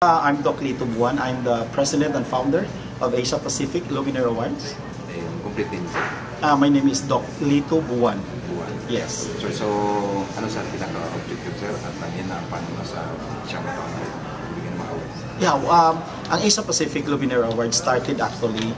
I'm Doc Lito Buwan. I'm the president and founder of Asia Pacific Luminaire Awards. Complete name sir? My name is Doc Lito Buwan. Buwan. Yes. So ano sir pinaka-objective sir at paano sa siyang bigyan ng mga awards? Yeah, ang Asia Pacific Luminaire Awards started actually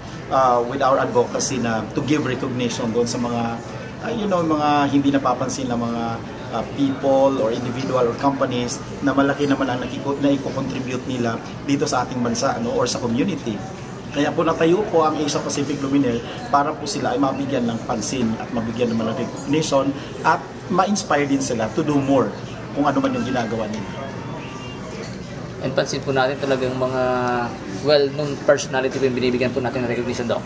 with our advocacy na to give recognition doon sa mga mga hindi napapansin na mga people or individual or companies na malaki naman ang i-contribute nila dito sa ating bansa or sa community. Kaya po natayo po ang Asia Pacific Luminaire para po sila ay mabigyan ng pansin at mabigyan naman ng recognition at ma-inspire din sila to do more kung ano man yung ginagawa nila. And pansin po natin talagang mga well-known personality yung binibigyan po natin ng recognition daw.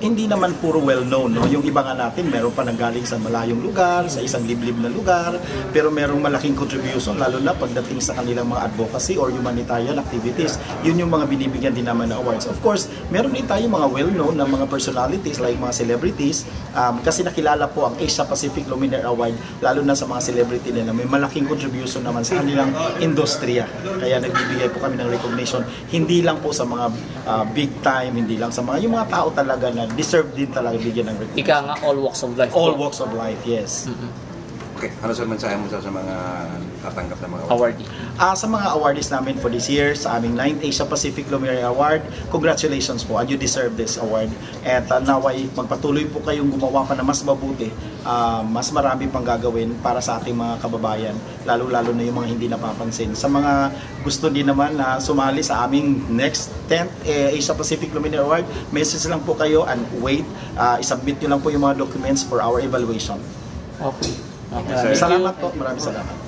Hindi naman puro well-known, no? Yung iba nga natin, meron pa nanggaling sa malayong lugar, sa isang liblib na lugar, pero merong malaking contribution, lalo na pagdating sa kanilang mga advocacy or humanitarian activities. Yun yung mga binibigyan din naman ng awards. Of course, meron din tayo mga well-known na mga personalities like mga celebrities, kasi nakilala po ang Asia Pacific Luminaire Award, lalo na sa mga celebrity na may malaking contribution naman sa kanilang industriya. Kaya nagbibigay po kami ng recognition, hindi lang po sa mga big time, hindi lang sa mga, yung mga tao talaga na deserve din talaga bigyan ng recognition. Ika nga, all walks of life. All walks of life, yes. Okay, ano sir mensahe mo sa mga tatanggap ng mga Awardee? Sa mga awardees namin for this year, sa aming 9th Asia Pacific Luminaire Award, congratulations po, and you deserve this award. At naway magpatuloy po kayong gumawa pa na mas mabuti, mas marami pang gagawin para sa ating mga kababayan, lalo-lalo na yung mga hindi napapansin. Sa mga gusto din naman na sumali sa aming next 10th Asia Pacific Luminaire Award, message lang po kayo and wait, isubmit nyo lang po yung mga documents for our evaluation. Okay. Salamat po, maraming salamat.